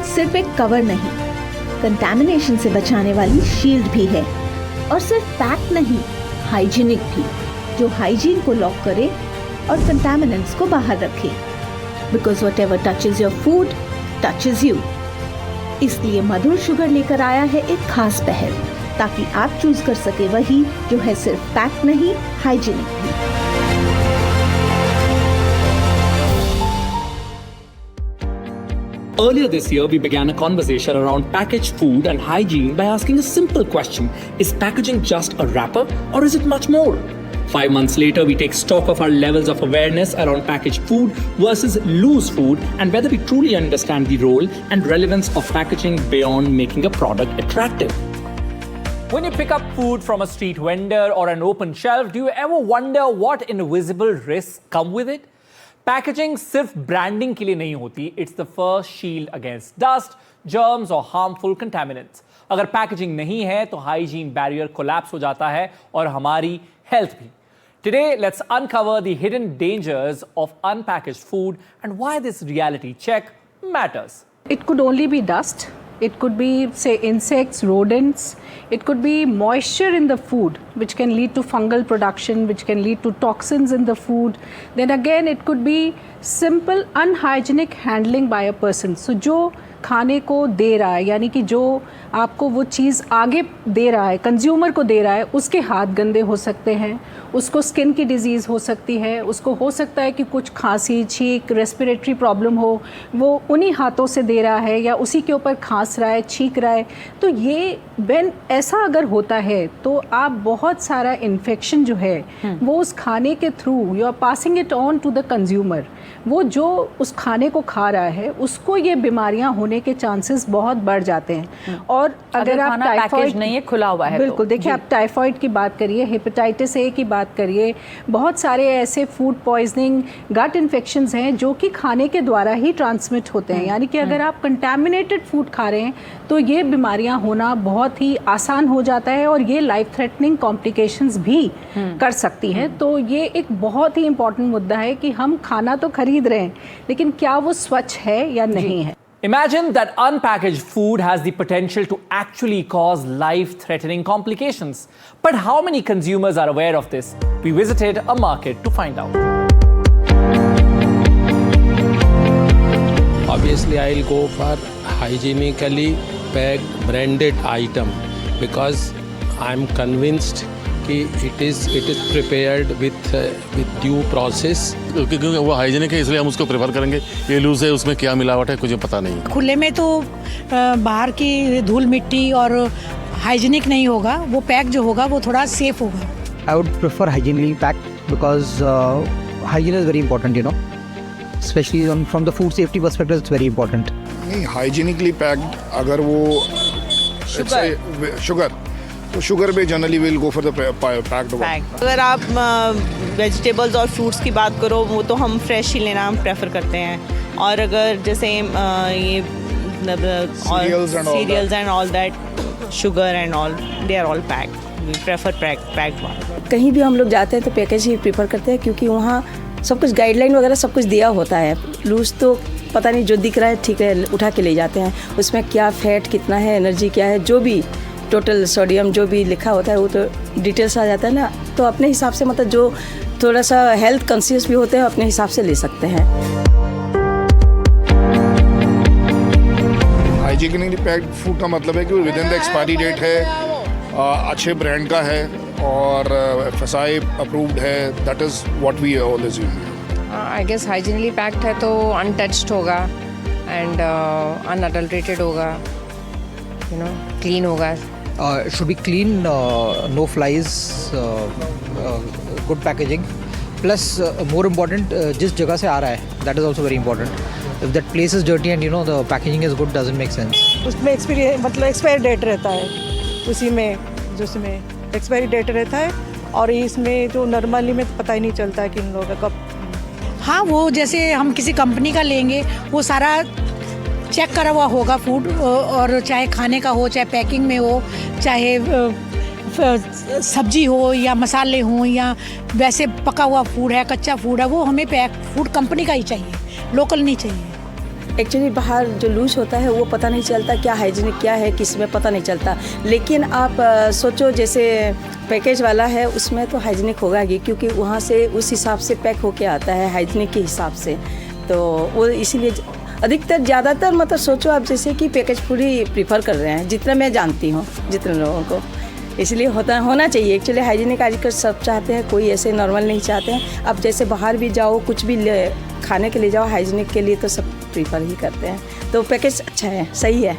सिर्फ एक कवर नहीं, कंटैमिनेशन से बचाने वाली शील्ड भी है। और सिर्फ पैक नहीं, हाइजीनिक भी, जो हाइजीन को लॉक करे और कंटैमिनेंट्स को बाहर रखे। Because whatever touches your food touches you. इसलिए मधुर शुगर लेकर आया है एक खास पहल, ताकि आप चूज कर सके वही जो है सिर्फ पैक नहीं, हाइजीनिक भी। Earlier this year, we began a conversation around packaged food and hygiene by asking a simple question: is packaging just a wrapper or is it much more? 5 months later, we take stock of our levels of awareness around packaged food versus loose food and whether we truly understand the role and relevance of packaging beyond making a product attractive. When you pick up food from a street vendor or an open shelf, do you ever wonder what invisible risks come with it? Packaging सिर्फ branding के लिए नहीं होती, it's the first shield against dust, germs और harmful कंटैमिनेंट्स। अगर packaging नहीं है तो हाइजीन बैरियर कोलैप्स हो जाता है और हमारी हेल्थ भी। Today, let's uncover the hidden dangers of unpackaged food and why this reality check matters. It could only be dust. It could be, say, insects, rodents. It could be moisture in the food, which can lead to fungal production, which can lead to toxins in the food. Then again, it could be simple unhygienic handling by a person. So, जो खाने को दे रहा है, यानी कि जो आपको वो चीज़ आगे दे रहा है, कंज्यूमर को दे रहा है, उसके हाथ गंदे हो सकते हैं, उसको स्किन की डिजीज़ हो सकती है, उसको हो सकता है कि कुछ खांसी, छींक, रेस्पिरेटरी प्रॉब्लम हो, वो उन्हीं हाथों से दे रहा है या उसी के ऊपर खांस रहा है, छींक रहा है। तो ये ऐसा अगर होता है तो आप बहुत सारा इन्फेक्शन जो है वो उस खाने के through you are passing it on to the consumer. वो जो उस खाने को खा रहा है उसको ये बीमारियां होने के चांसेस बहुत बढ़ जाते हैं। और अगर आप टाइफाइड नहीं है, खुला हुआ है, बिल्कुल, देखिए आप टाइफाइड की बात करिए, हेपेटाइटिस ए की बात करिए, बहुत सारे ऐसे फूड पॉइजनिंग, गट इन्फेक्शंस हैं जो कि खाने के द्वारा ही ट्रांसमिट होते हैं। यानी कि अगर आप कंटैमिनेटेड फूड खा रहे हैं तो ये बीमारियां होना बहुत ही आसान हो जाता है और ये लाइफ थ्रेटनिंग कॉम्प्लिकेशंस भी कर सकती हैं। तो ये एक बहुत ही इंपॉर्टेंट मुद्दा है कि हम खाना तो खरीद रहे हैं लेकिन क्या वो स्वच्छ है या नहीं है। Imagine that unpackaged food has the potential to actually cause life-threatening complications. But how many consumers are aware of this? We visited a market to find out. Obviously, I'll go for hygienically packed branded item because I'm convinced कि it is prepared with due process. क्योंकि वो hygienic है इसलिए हम उसको prefer करेंगे। ये loose है, उसमें क्या मिलावट है कुछ पता नहीं। खुले में तो बाहर की धूल मिट्टी और हाइजीनिक नहीं होगा, वो पैक जो होगा वो थोड़ा सेफ होगा। I would prefer hygienically packed because hygiene is very important, you know, especially from the food safety perspective, it's very important. नहीं, हाइजीनिकली पैक्ड अगर वो शुगर तो शुगर पे generally will go for the packed one. अगर आप vegetables और fruits की बात करो वो तो हम फ्रेश ही लेना हम प्रेफर करते हैं। और अगर जैसे ये cereals and all that sugar and all they are all packed, we prefer packed one. कहीं भी हम लोग जाते हैं तो पैकेज ही प्रेफर करते हैं क्योंकि वहाँ सब कुछ गाइडलाइन वगैरह सब कुछ दिया होता है। लूज तो पता नहीं, जो दिख रहा है ठीक है उठा के ले जाते हैं, उसमें क्या फैट कितना है, एनर्जी क्या है, जो भी टोटल सोडियम जो भी लिखा होता है वो तो डिटेल्स आ जाता है ना। तो अपने हिसाब से मतलब जो थोड़ा सा हेल्थ कॉन्शियस भी होते हैं अपने हिसाब से ले सकते हैं। हाइजीनिकली पैक्ड फूड का मतलब है कि within the expiry date है, अच्छे ब्रांड का है और FSI अप्रूव्ड है। That is what we always use. I guess hygienically packed है तो अनटच्ड होगा एंड अनअडल्ट्रेटेड होगा, यू नो, क्लीन होगा। Should be clean, no flies, good packaging. Plus, more important, जिस जगह से आ रहा है, that is also very important. If that place is dirty and you know the packaging is good, doesn't make sense. उसमें expiry date रहता है, उसी में जिसमें एक्सपायरी डेट रहता है और इसमें जो नॉर्मली में पता ही नहीं चलता है कि इन लोगों का कब। हाँ, वो जैसे हम किसी कंपनी का लेंगे वो सारा चेक करा हुआ होगा फूड, और चाहे खाने का हो, चाहे पैकिंग में हो, चाहे सब्जी हो या मसाले हो या वैसे पका हुआ फूड है, कच्चा फूड है, वो हमें पैक फूड कंपनी का ही चाहिए, लोकल नहीं चाहिए। एक्चुअली बाहर जो लूज होता है वो पता नहीं चलता क्या हाइजीनिक क्या है, किस में पता नहीं चलता। लेकिन आप सोचो जैसे पैकेज वाला है उसमें तो हाइजीनिक होगा ही, क्योंकि वहाँ से उस हिसाब से पैक होके आता है हाइजीनिक के हिसाब से। तो वो इसीलिए अधिकतर ज़्यादातर मतलब सोचो आप जैसे कि पैकेज फूड ही प्रीफर कर रहे हैं, जितना मैं जानती हूँ जितने लोगों को। इसलिए होना चाहिए एक्चुअली हाइजीनिक आजकल सब चाहते हैं, कोई ऐसे नॉर्मल नहीं चाहते हैं। अब जैसे बाहर भी जाओ कुछ भी खाने के लिए जाओ हाइजीनिक के लिए तो सब प्रीफर ही करते हैं। तो पैकेज अच्छा है, सही है।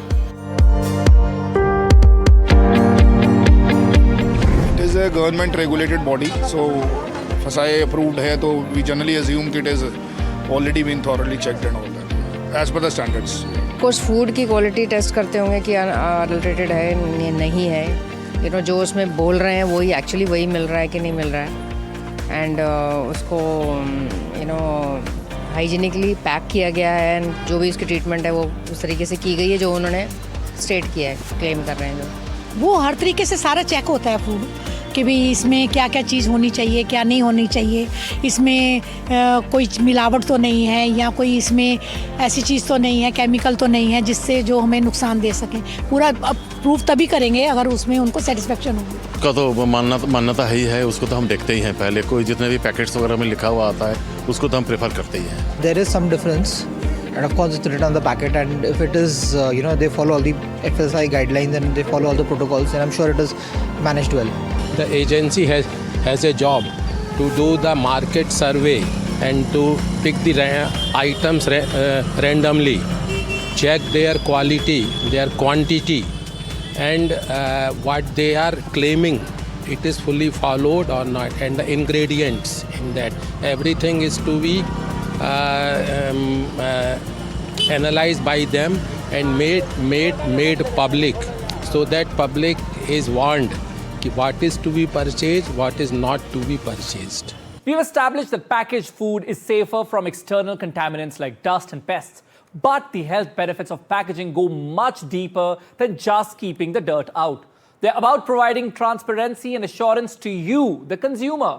It is a government regulated body, so FSSAI approved है, तो वी जनरली अज्यूम कि it is already been thoroughly checked and all that as per the standards. कुछ फूड की क्वालिटी टेस्ट करते होंगे कि अडल्ट्रेटेड है नहीं है, जो उसमें बोल रहे हैं वही एक्चुअली वही मिल रहा है कि नहीं मिल रहा है। एंड उसको हाइजीनिकली पैक किया गया है, एंड जो भी उसकी ट्रीटमेंट है वो उस तरीके से की गई है जो उन्होंने स्टेट किया है, क्लेम कर रहे हैं जो। वो हर तरीके से सारा चेक होता है फूड कि भी इसमें क्या क्या चीज़ होनी चाहिए, क्या नहीं होनी चाहिए, इसमें कोई मिलावट तो नहीं है, या कोई इसमें ऐसी चीज़ तो नहीं है, केमिकल तो नहीं है जिससे जो हमें नुकसान दे सके। पूरा प्रूफ तभी करेंगे अगर उसमें उनको सेटिस्फेक्शन होगी। का तो मान्यता ही है, उसको तो हम देखते ही हैं। पहले कोई जितने भी पैकेट्स वगैरह में लिखा हुआ आता है उसको तो हम प्रेफर करते ही हैं। There is some difference, and of course it's written on the packet, and if it is they follow all the FSSAI guidelines and they follow all the protocols, and I'm sure it is managed well. The agency has a job to do the market survey and to pick the items randomly, check their quality, their quantity, and what they are claiming, it is fully followed or not, and the ingredients in that, everything is to be analyzed by them and made public, so that public is warned what is to be purchased, what is not to be purchased. We've established that packaged food is safer from external contaminants like dust and pests. But the health benefits of packaging go much deeper than just keeping the dirt out. They're about providing transparency and assurance to you, the consumer.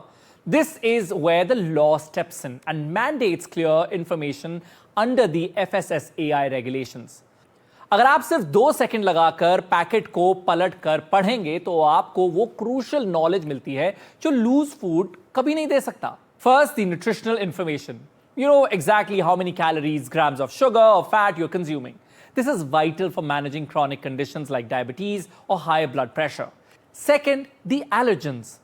This is where the law steps in and mandates clear information under the FSSAI regulations. अगर आप सिर्फ 2 second लगाकर packet को पलट कर पढ़ेंगे तो आपको वो क्रूशियल नॉलेज मिलती है जो लूज फूड कभी नहीं दे सकता। First, the nutritional information. You know exactly how many calories, grams of sugar or fat you're consuming. This is vital for managing chronic conditions like diabetes or high blood pressure. Second, the allergens.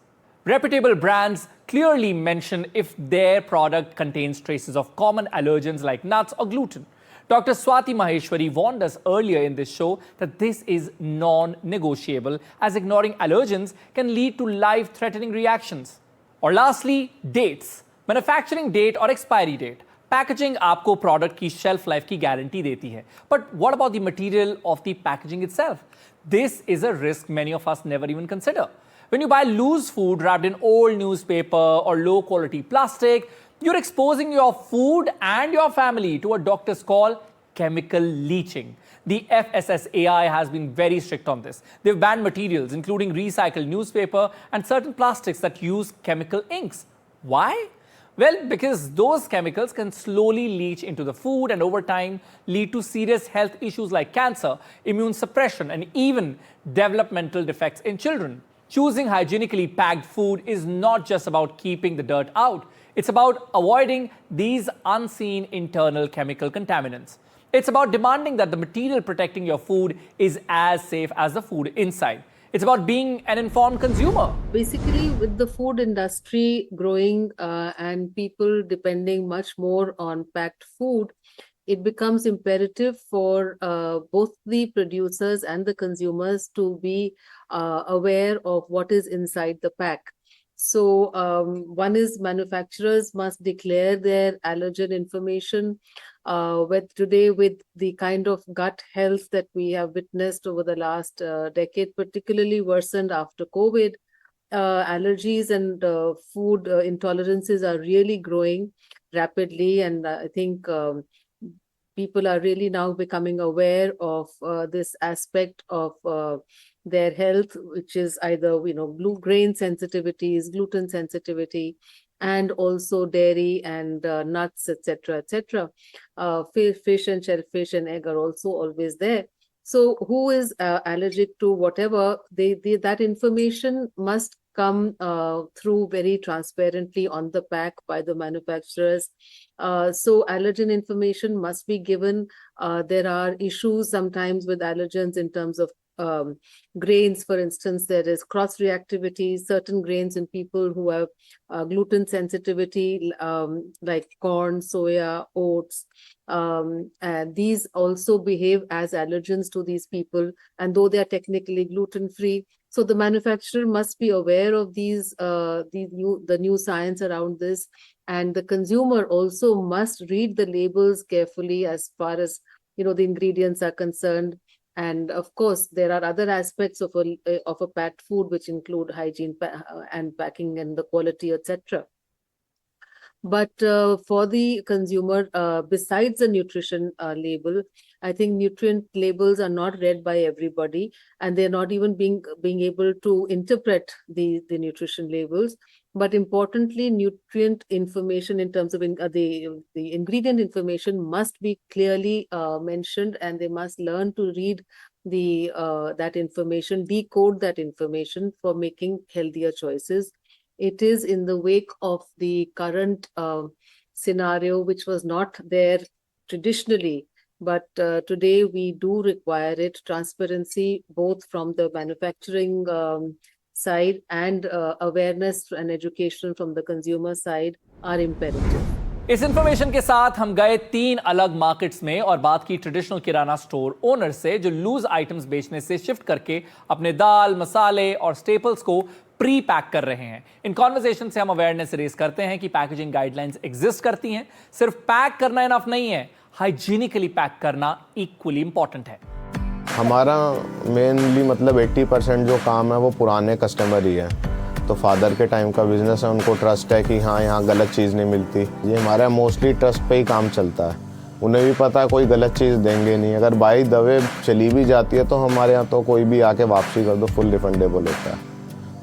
Reputable brands clearly mention if their product contains traces of common allergens like nuts or gluten. Dr. Swati Maheshwari warned us earlier in this show that this is non-negotiable, as ignoring allergens can lead to life-threatening reactions. Or lastly, dates. Manufacturing date or expiry date. Packaging आपको product की shelf life की guarantee देती है. But what about the material of the packaging itself? This is a risk many of us never even consider. When you buy loose food wrapped in old newspaper or low-quality plastic, you're exposing your food and your family to what doctors call chemical leaching. The FSSAI has been very strict on this. They've banned materials including recycled newspaper and certain plastics that use chemical inks. Why? Well, because those chemicals can slowly leach into the food and over time lead to serious health issues like cancer, immune suppression, and even developmental defects in children. Choosing hygienically packed food is not just about keeping the dirt out. It's about avoiding these unseen internal chemical contaminants. It's about demanding that the material protecting your food is as safe as the food inside. It's about being an informed consumer. Basically, with the food industry growing and people depending much more on packed food, it becomes imperative for both the producers and the consumers to be aware of what is inside the pack. So one is manufacturers must declare their allergen information. Today, with the kind of gut health that we have witnessed over the last decade, particularly worsened after COVID, allergies and food intolerances are really growing rapidly. And I think people are really now becoming aware of this aspect of their health, which is either, grain sensitivities, gluten sensitivity, and also dairy and nuts, etc., etc. Fish and shellfish and egg are also always there. So who is allergic to whatever, that information must come through very transparently on the pack by the manufacturers. So allergen information must be given. There are issues sometimes with allergens in terms of grains. For instance, there is cross reactivity. Certain grains in people who have gluten sensitivity, like corn, soya, oats, and these also behave as allergens to these people, and though they are technically gluten free. So the manufacturer must be aware of the new science around this, and the consumer also must read the labels carefully as far as the ingredients are concerned. And of course, there are other aspects of a packed food which include hygiene and packing and the quality, etc. But for the consumer, besides the nutrition label, I think nutrient labels are not read by everybody, and they're not even being able to interpret the nutrition labels. But importantly, nutrient information in terms of the ingredient information must be clearly mentioned, and they must learn to read that information, decode that information for making healthier choices. It is in the wake of the current scenario, which was not there traditionally, but today we do require it. Transparency, both from the manufacturing side and awareness and education from the consumer side, are imperative. इस information के साथ हम गए 3 अलग markets में और बात की ट्रेडिशनल किराना स्टोर ओनर से, जो लूज आइटम्स बेचने से शिफ्ट करके अपने दाल, मसाले और स्टेपल्स को प्री पैक कर रहे हैं। इन कॉन्वर्सेशन से हम अवेयरनेस रेज करते हैं कि पैकेजिंग गाइडलाइंस एग्जिस्ट करती हैं, सिर्फ पैक करना इनफ नहीं है, हाइजीनिकली पैक करना इक्वली इंपॉर्टेंट है। हमारा मेनली मतलब 80% जो काम है वो पुराने कस्टमर ही है। तो फादर के टाइम का बिजनेस है, उनको ट्रस्ट है कि हाँ यहाँ गलत चीज़ नहीं मिलती। ये हमारा मोस्टली ट्रस्ट पे ही काम चलता है। उन्हें भी पता है कोई गलत चीज़ देंगे नहीं। अगर बाई द वे चली भी जाती है तो हमारे यहाँ तो कोई भी आके वापसी कर दो, फुल रिफंडेबल होता है।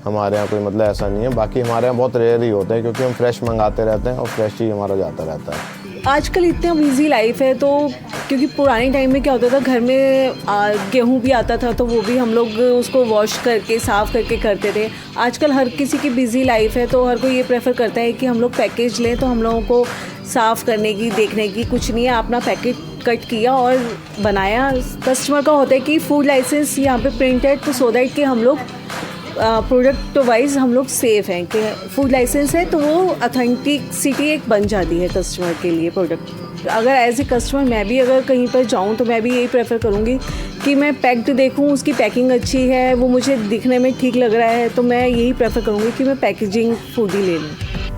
हमारे यहाँ कोई मतलब ऐसा नहीं है। बाकी हमारे यहाँ बहुत रेयर ही होता है क्योंकि हम फ्रेश मंगाते रहते हैं और फ्रेश ही हमारा जाता रहता है। आजकल इतनी बिजी लाइफ है, तो क्योंकि पुराने टाइम में क्या होता था, घर में गेहूं भी आता था तो वो भी हम लोग उसको वॉश करके साफ़ करके करते थे। आजकल हर किसी की बिजी लाइफ है तो हर कोई ये प्रेफर करता है कि हम लोग पैकेज लें, तो हम लोगों को साफ़ करने की, देखने की कुछ नहीं है। अपना पैकेट कट किया और बनाया। कस्टमर का होता है कि फूड लाइसेंस यहाँ पे प्रिंटेड, तो सो दैट कि हम लोग प्रोडक्ट वाइज हम लोग सेफ हैं कि फूड लाइसेंस है, तो वो ऑथेंटिसिटी एक बन जाती है कस्टमर के लिए प्रोडक्ट। अगर एज ए कस्टमर मैं भी अगर कहीं पर जाऊं तो मैं भी यही प्रेफर करूंगी कि मैं पैक्ड देखूं, उसकी पैकिंग अच्छी है, वो मुझे दिखने में ठीक लग रहा है, तो मैं यही प्रेफर करूंगी कि मैं पैकेजिंग फूड ही ले लूँ।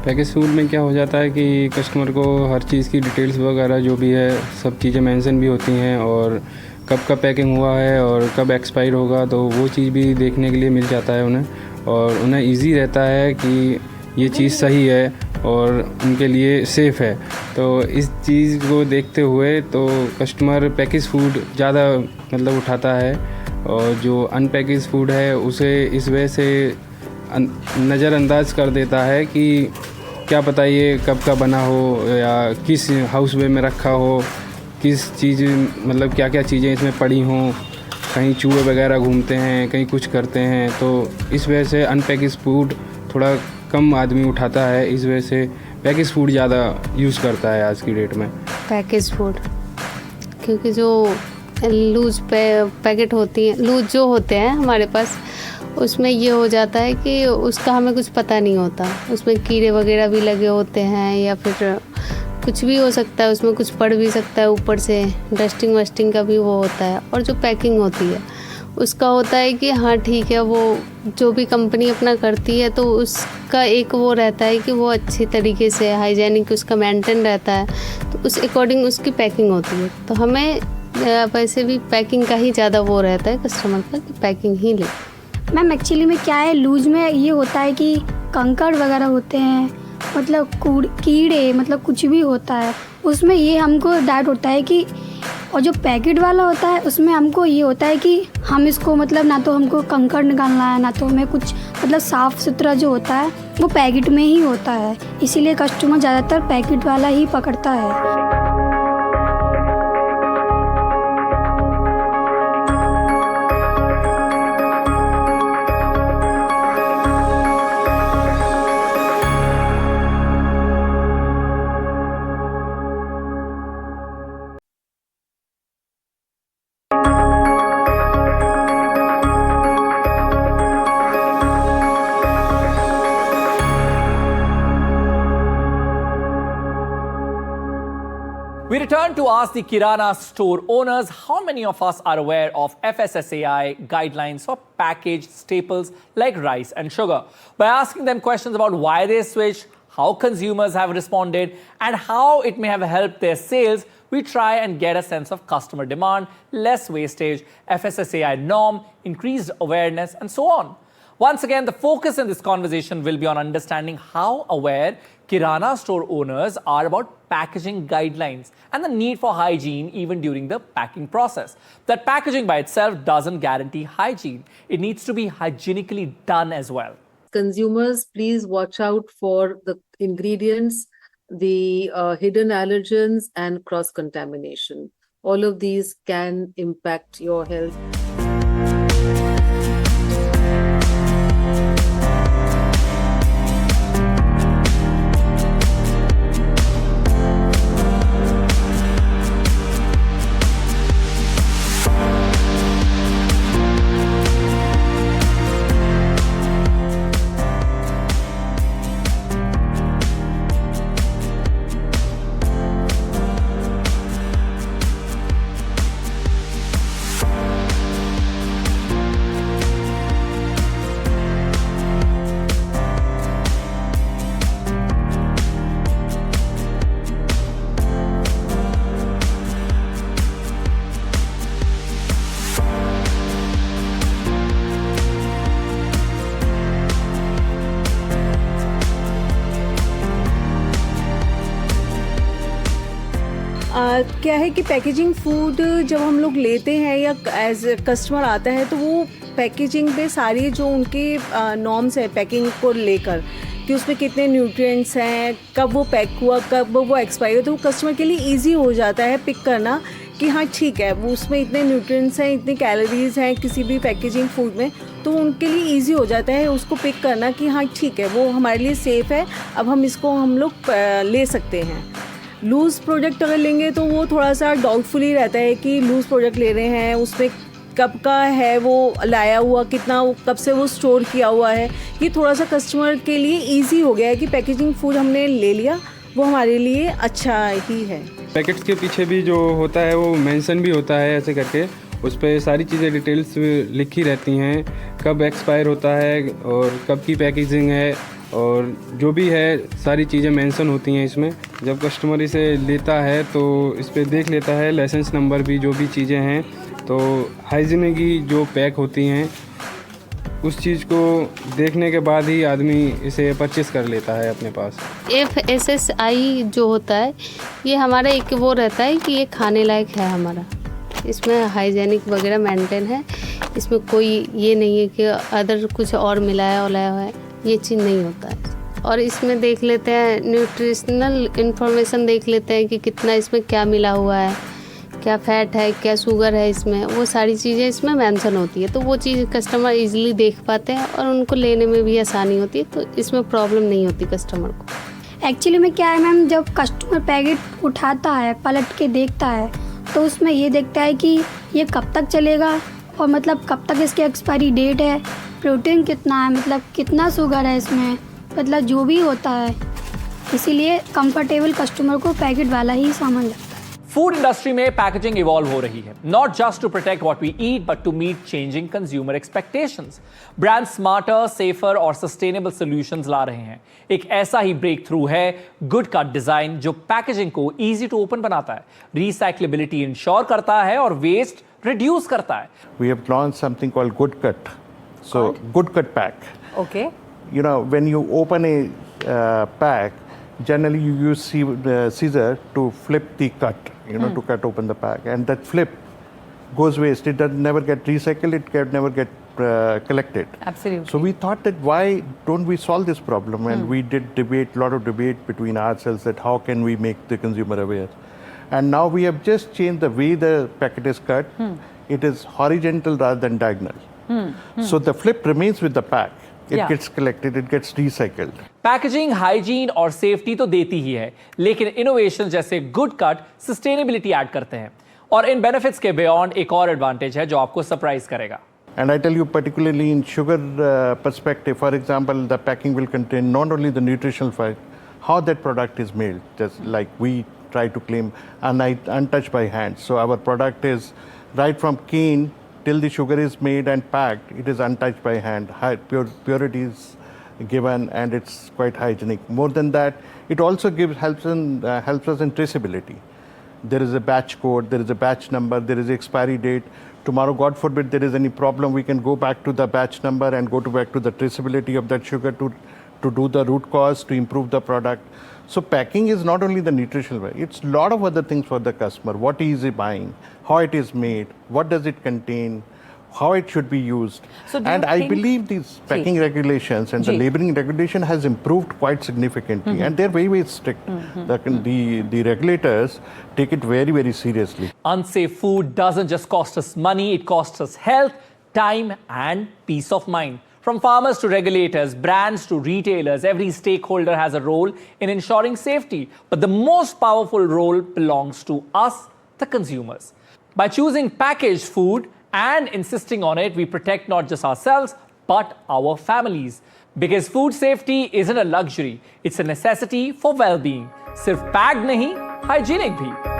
पैकेज फूड में क्या हो जाता है कि कस्टमर को हर चीज़ की डिटेल्स वगैरह जो भी है सब चीज़ें मेंशन भी होती हैं, और कब पैकिंग हुआ है और कब एक्सपायर होगा, तो वो चीज़ भी देखने के लिए मिल जाता है उन्हें, और उन्हें इजी रहता है कि ये चीज़ सही है और उनके लिए सेफ़ है। तो इस चीज़ को देखते हुए तो कस्टमर पैकेज फूड ज़्यादा मतलब उठाता है, और जो अनपैकेज फूड है उसे इस वजह से नज़रअंदाज कर देता है कि क्या पता ये कब का बना हो या किस हाउस वे में रखा हो, किस चीज़ मतलब क्या क्या चीज़ें इसमें पड़ी हों, कहीं चूहे वगैरह घूमते हैं, कहीं कुछ करते हैं। तो इस वजह से अनपैकेज फूड थोड़ा कम आदमी उठाता है, इस वजह से पैकेज फूड ज़्यादा यूज़ करता है आज की डेट में। पैकेज फूड क्योंकि जो लूज पैकेट होती हैं, लूज जो होते हैं हमारे पास, उसमें ये हो जाता है कि उसका हमें कुछ पता नहीं होता, उसमें कीड़े वगैरह भी लगे होते हैं या फिर कुछ भी हो सकता है, उसमें कुछ पड़ भी सकता है, ऊपर से डस्टिंग वस्टिंग का भी वो होता है। और जो पैकिंग होती है उसका होता है कि हाँ ठीक है, वो जो भी कंपनी अपना करती है तो उसका एक वो रहता है कि वो अच्छी तरीके से हाइजेनिक उसका मेंटेन रहता है, तो उस अकॉर्डिंग उसकी पैकिंग होती है। तो हमें वैसे भी पैकिंग का ही ज़्यादा वो रहता है कस्टमर का कि पैकिंग ही ले। मैम एक्चुअली में क्या है, लूज में ये होता है कि कंकड़ वगैरह होते हैं, मतलब कीड़े, मतलब कुछ भी होता है उसमें। ये हमको डाउट होता है कि और जो पैकेट वाला होता है उसमें हमको ये होता है कि हम इसको मतलब ना तो हमको कंकड़ निकालना है, ना तो हमें कुछ मतलब साफ़ सुथरा जो होता है वो पैकेट में ही होता है, इसीलिए कस्टमर ज़्यादातर पैकेट वाला ही पकड़ता है। We return to ask the Kirana store owners how many of us are aware of FSSAI guidelines for packaged staples like rice and sugar. By asking them questions about why they switched, how consumers have responded, and how it may have helped their sales, we try and get a sense of customer demand, less wastage, FSSAI norm, increased awareness, and so on. Once again, the focus in this conversation will be on understanding how aware Kirana store owners are about packaging guidelines and the need for hygiene even during the packing process. That packaging by itself doesn't guarantee hygiene. It needs to be hygienically done as well. Consumers, please watch out for the ingredients, the hidden allergens and cross-contamination. All of these can impact your health. क्या है कि packaging food जब हम लोग लेते हैं या as customer आता है तो वो पैकेजिंग पे सारी जो उनके नॉर्म्स है पैकिंग को लेकर कि उसमें कितने न्यूट्रिएंट्स हैं, कब वो पैक हुआ, कब वो एक्सपायर हुआ, तो वो कस्टमर के लिए इजी हो जाता है पिक करना कि हाँ ठीक है वो उसमें इतने न्यूट्रिएंट्स हैं, इतनी कैलोरीज हैं किसी भी पैकेजिंग फूड में, तो उनके लिए इजी हो जाता है उसको पिक करना कि हाँ ठीक है वो हमारे लिए सेफ़ है, अब हम इसको हम लोग ले सकते हैं। लूज़ प्रोडक्ट अगर लेंगे तो वो थोड़ा सा डाउटफुल ही रहता है कि लूज़ प्रोडक्ट ले रहे हैं, उसमें कब का है वो लाया हुआ, कितना कब से वो स्टोर किया हुआ है। ये थोड़ा सा कस्टमर के लिए इजी हो गया है कि पैकेजिंग फूड हमने ले लिया वो हमारे लिए अच्छा ही है। पैकेट्स के पीछे भी जो होता है वो मेंशन भी होता है ऐसे करके, उस पर सारी चीज़ें डिटेल्स लिखी रहती हैं, कब एक्सपायर होता है और कब की पैकेजिंग है और जो भी है सारी चीज़ें मेंशन होती हैं इसमें। जब कस्टमर इसे लेता है तो इस पर देख लेता है लाइसेंस नंबर भी, जो भी चीज़ें हैं, तो हाइजीन की जो पैक होती हैं उस चीज़ को देखने के बाद ही आदमी इसे परचेस कर लेता है अपने पास। FSSAI जो होता है ये हमारा एक वो रहता है कि ये खाने लायक है हमारा, इसमें हाइजीनिक वगैरह मेंटेन है, इसमें कोई ये नहीं है कि अदर कुछ और मिलाया उलाया हुआ है, ये चीज़ नहीं होता है। और इसमें देख लेते हैं न्यूट्रिशनल इन्फॉर्मेशन देख लेते हैं कि कितना इसमें क्या मिला हुआ है, क्या फ़ैट है, क्या शुगर है, इसमें वो सारी चीज़ें इसमें मेंशन होती है, तो वो चीज़ कस्टमर इजीली देख पाते हैं और उनको लेने में भी आसानी होती है, तो इसमें प्रॉब्लम नहीं होती कस्टमर को। एक्चुअली में क्या है मैम, जब कस्टमर पैकेट उठाता है पलट के देखता है तो उसमें ये देखता है कि ये कब तक चलेगा और मतलब कब तक इसकी एक्सपायरी डेट है, प्रोटीन कितना है, मतलब कितना शुगर है इसमें, मतलब जो भी होता है, इसीलिए कंफर्टेबल कस्टमर को पैकेट वाला ही सामान लगता है। फूड इंडस्ट्री में पैकेजिंग इवॉल्व हो रही है, not just to protect what we eat but to meet changing consumer expectations. Brand smarter, safer और सस्टेनेबल सॉल्यूशंस ला रहे हैं। एक ऐसा ही ब्रेक थ्रू है गुड कट डिजाइन, जो पैकेजिंग को इजी टू ओपन बनाता है, रिसाइक्लेबिलिटी इंश्योर करता है और वेस्ट रिड्यूस करता है। We have launched something called Good Cut. So Good Cut pack. Okay. You know, when you open a pack, generally you use scissor to flip the cut you know, to cut open the pack, and that flip goes waste. It does never get recycled. It can never get collected. Absolutely. So we thought that why don't we solve this problem? And we did debate, a lot of debate between ourselves that how can we make the consumer aware. And now we have just changed the way the packet is cut. It is horizontal rather than diagonal. So the flip remains with the pack. It Yeah. gets collected, it gets recycled. Packaging, hygiene और safety तो देती ही है, लेकिन innovation जैसे good cut sustainability add करते हैं। और इन benefits के बियॉन्ड एक और एडवांटेज है जो आपको सरप्राइज करेगा। And I tell you, particularly in sugar perspective, for example, the packing will contain not only the nutritional fact, how that product is made, just like we try to claim, untouched by hand. So our product is right from cane till the sugar is made and packed, it is untouched by hand. Purity is given and it's quite hygienic. More than that, it also helps us in traceability. There is a batch code, there is a batch number, there is expiry date. Tomorrow, God forbid, there is any problem, we can go back to the batch number and go back to the traceability of that sugar to do the root cause, to improve the product. So packing is not only the nutritional way, it's a lot of other things for the customer. What is he buying, how it is made, what does it contain, how it should be used. So do and you I think- believe these packing regulations and the Ji. labeling regulation has improved quite significantly, and they're very, very strict. The regulators take it very, very seriously. Unsafe food doesn't just cost us money, it costs us health, time, and peace of mind. From farmers to regulators, brands to retailers, every stakeholder has a role in ensuring safety. But the most powerful role belongs to us, the consumers. By choosing packaged food and insisting on it, we protect not just ourselves, but our families. Because food safety isn't a luxury, it's a necessity for well-being. सिर्फ packed नहीं, hygienic भी।